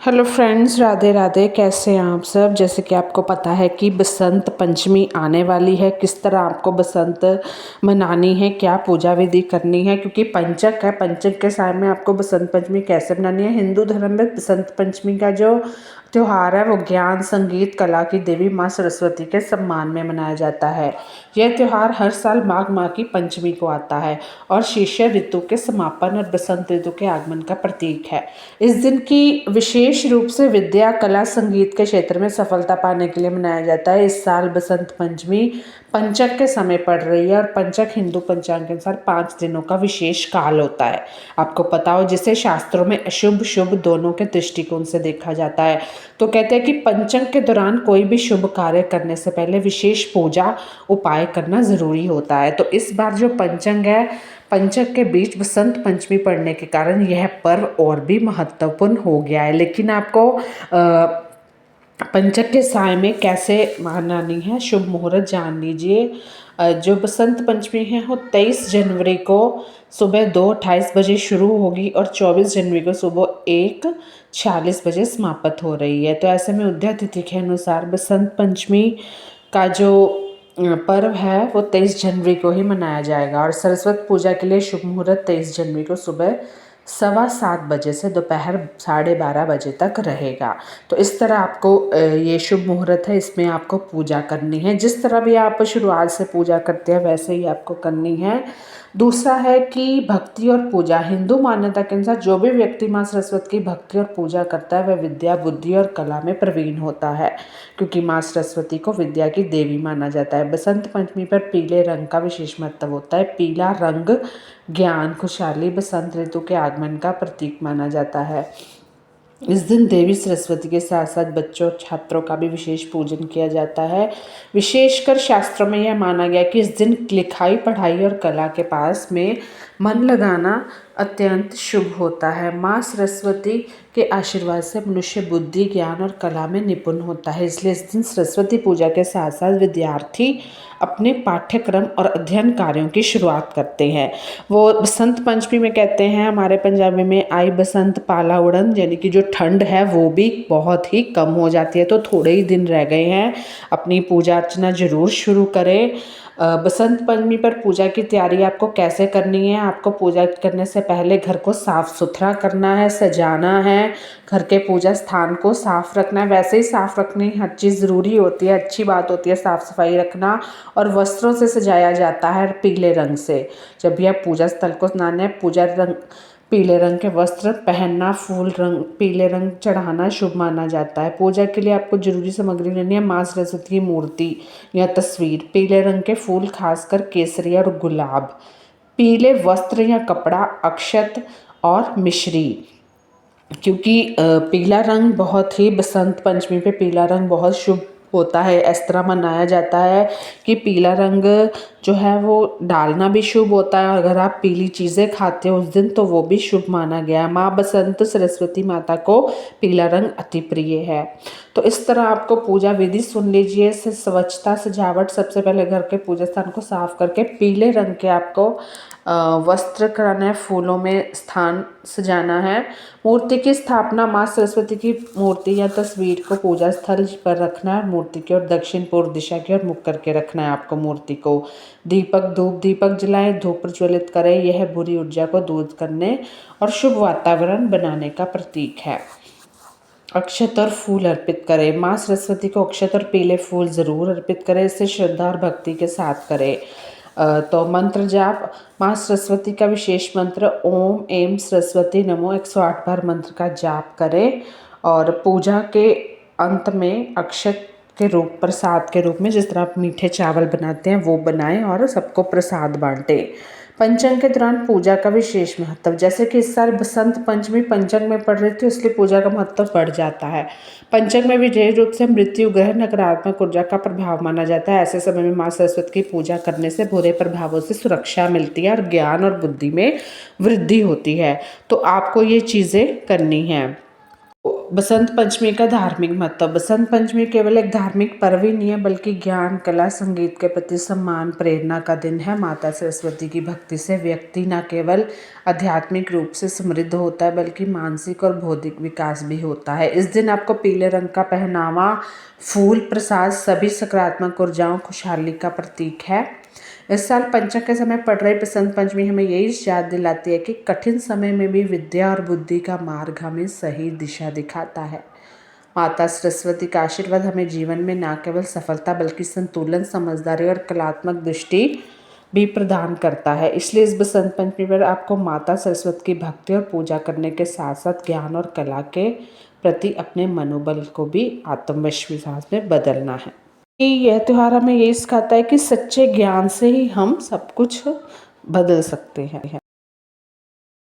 Hello friends, Radhe Radhe. कैसे हैं आप सब। जैसे कि आपको पता है कि बसंत पंचमी आने वाली है। किस तरह आपको बसंत मनानी है, क्या पूजा विधि करनी है, क्योंकि पंचक है। पंचक के साय में आपको बसंत पंचमी कैसे मनानी है। हिंदू धर्म में बसंत पंचमी का जो त्यौहार है वो ज्ञान, संगीत, कला की देवी माँ सरस्वती के सम्मान में मनाया जाता है। यह त्यौहार हर साल माघ माह की पंचमी को आता है और शिष्य ऋतु के समापन और बसंत ऋतु के आगमन का प्रतीक है। इस दिन की विशेष रूप से विद्या, कला, संगीत के क्षेत्र में सफलता पाने के लिए मनाया जाता है। इस साल बसंत पंचमी पंचक के समय पड़ रही है और पंचक हिंदू पंचांग के अनुसार 5 दिनों का विशेष काल होता है। आपको पता हो, जिसे शास्त्रों में अशुभ शुभ दोनों के दृष्टिकोण से देखा जाता है। तो कहते हैं कि पंचक के दौरान कोई भी शुभ कार्य करने से पहले विशेष पूजा उपाय करना जरूरी होता है। तो इस बार जो पंचक है, पंचक के बीच बसंत पंचमी पड़ने के कारण यह पर्व और भी महत्वपूर्ण हो गया है। लेकिन आपको पंचक के साय में कैसे मनानी है, शुभ मुहूर्त जान लीजिए। जो बसंत पंचमी है वो 23 जनवरी को सुबह 2:28 बजे शुरू होगी और 24 जनवरी को सुबह 1:46 बजे समाप्त हो रही है। तो ऐसे में उदया तिथि के अनुसार बसंत पंचमी का जो पर्व है वो 23 जनवरी को ही मनाया जाएगा और सरस्वती पूजा के लिए शुभ मुहूर्त 23 जनवरी को सुबह 7:15 बजे से दोपहर 12:30 बजे तक रहेगा। तो इस तरह आपको ये शुभ मुहूर्त है, इसमें आपको पूजा करनी है। जिस तरह भी आप शुरुआत से पूजा करते हैं वैसे ही आपको करनी है। दूसरा है कि भक्ति और पूजा। हिंदू मान्यता के अनुसार जो भी व्यक्ति माँ सरस्वती की भक्ति और पूजा करता है वह विद्या, बुद्धि और कला में प्रवीण होता है, क्योंकि माँ सरस्वती को विद्या की देवी माना जाता है। बसंत पंचमी पर पीले रंग का विशेष महत्व होता है। पीला रंग ज्ञान, खुशहाली, बसंत ऋतु के आगमन का प्रतीक माना जाता है। इस दिन देवी सरस्वती के साथ साथ बच्चों और छात्रों का भी विशेष पूजन किया जाता है। विशेषकर शास्त्रों में यह माना गया कि इस दिन लिखाई, पढ़ाई और कला के पास में मन लगाना अत्यंत शुभ होता है। माँ सरस्वती के आशीर्वाद से मनुष्य बुद्धि, ज्ञान और कला में निपुण होता है। इसलिए इस दिन सरस्वती पूजा के साथ साथ विद्यार्थी अपने पाठ्यक्रम और अध्ययन कार्यों की शुरुआत करते हैं। वो बसंत पंचमी में कहते हैं हमारे पंजाबी में, आई बसंत पाला उड़न, यानी कि जो ठंड है वो भी बहुत ही कम हो जाती है। तो थोड़े ही दिन रह गए हैं, अपनी पूजा अर्चना जरूर शुरू करें। बसंत पंचमी पर पूजा की तैयारी आपको कैसे करनी है। आपको पूजा करने से पहले घर को साफ सुथरा करना है, सजाना है, घर के पूजा स्थान को साफ रखना है। वैसे ही साफ रखनी हर चीज़ ज़रूरी होती है, अच्छी बात होती है साफ़ सफाई रखना। और वस्त्रों से सजाया जाता है पीले रंग से। जब भी आप पूजा स्थल को स्नान है, पूजा रंग पीले रंग के वस्त्र पहनना, फूल रंग पीले रंग चढ़ाना शुभ माना जाता है। पूजा के लिए आपको जरूरी सामग्री लेनी है। माँ सरस्वती की मूर्ति या तस्वीर, पीले रंग के फूल, खासकर केसरिया और गुलाब, पीले वस्त्र या कपड़ा, अक्षत और मिश्री, क्योंकि पीला रंग बहुत ही, बसंत पंचमी पे पीला रंग बहुत शुभ होता है। इस तरह मनाया जाता है कि पीला रंग जो है वो डालना भी शुभ होता है। अगर आप पीली चीज़ें खाते हो उस दिन तो वो भी शुभ माना गया है। माँ बसंत सरस्वती माता को पीला रंग अति प्रिय है। तो इस तरह आपको पूजा विधि सुन लीजिए। स्वच्छता, सजावट, सबसे पहले घर के पूजा स्थान को साफ करके पीले रंग के आपको वस्त्र कराना है, फूलों में स्थान सजाना है। मूर्ति की स्थापना, माँ सरस्वती की मूर्ति या तस्वीर को पूजा स्थल पर रखना है। मूर्ति की ओर दक्षिण पूर्व दिशा की ओर मुख करके रखना है आपको मूर्ति को। धूप दीपक जलाएं, धूप प्रज्वलित करें। यह बुरी ऊर्जा को दूर करने और शुभ वातावरण बनाने का प्रतीक है। अक्षत और फूल अर्पित करें। माँ सरस्वती को अक्षत और पीले फूल जरूर अर्पित करें। इसे श्रद्धा और भक्ति के साथ करें। तो मंत्र जाप, माँ सरस्वती का विशेष मंत्र ओम एम सरस्वती नमो 108 बार मंत्र का जाप करें। और पूजा के अंत में अक्षत के रूप, प्रसाद के रूप में, जिस तरह आप मीठे चावल बनाते हैं वो बनाएं और सबको प्रसाद बांटें। पंचक के दौरान पूजा का विशेष महत्व, जैसे कि इस साल बसंत पंचमी पंचक में पड़ रही थी, इसलिए पूजा का महत्व बढ़ जाता है। पंचक में विशेष रूप से मृत्यु ग्रह, नकारात्मक ऊर्जा का प्रभाव माना जाता है। ऐसे समय में माँ सरस्वती की पूजा करने से बुरे प्रभावों से सुरक्षा मिलती है और ज्ञान और बुद्धि में वृद्धि होती है। तो आपको ये चीज़ें करनी है। बसंत पंचमी का धार्मिक महत्व। बसंत पंचमी केवल एक धार्मिक पर्व ही नहीं है बल्कि ज्ञान, कला, संगीत के प्रति सम्मान, प्रेरणा का दिन है। माता सरस्वती की भक्ति से व्यक्ति न केवल आध्यात्मिक रूप से समृद्ध होता है बल्कि मानसिक और बौद्धिक विकास भी होता है। इस दिन आपको पीले रंग का पहनावा, फूल, प्रसाद सभी सकारात्मक ऊर्जाओं, खुशहाली का प्रतीक है। इस साल पंचक के समय पड़ रही बसंत पंचमी हमें यही याद दिलाती है कि कठिन समय में भी विद्या और बुद्धि का मार्ग हमें सही दिशा दिखाता है। माता सरस्वती का आशीर्वाद हमें जीवन में न केवल सफलता बल्कि संतुलन, समझदारी और कलात्मक दृष्टि भी प्रदान करता है। इसलिए इस बसंत पंचमी पर आपको माता सरस्वती की भक्ति और पूजा करने के साथ साथ ज्ञान और कला के प्रति अपने मनोबल को भी आत्मविश्वास में बदलना है। यह त्यौहार हमें यही सिखाता है कि सच्चे ज्ञान से ही हम सब कुछ बदल सकते हैं।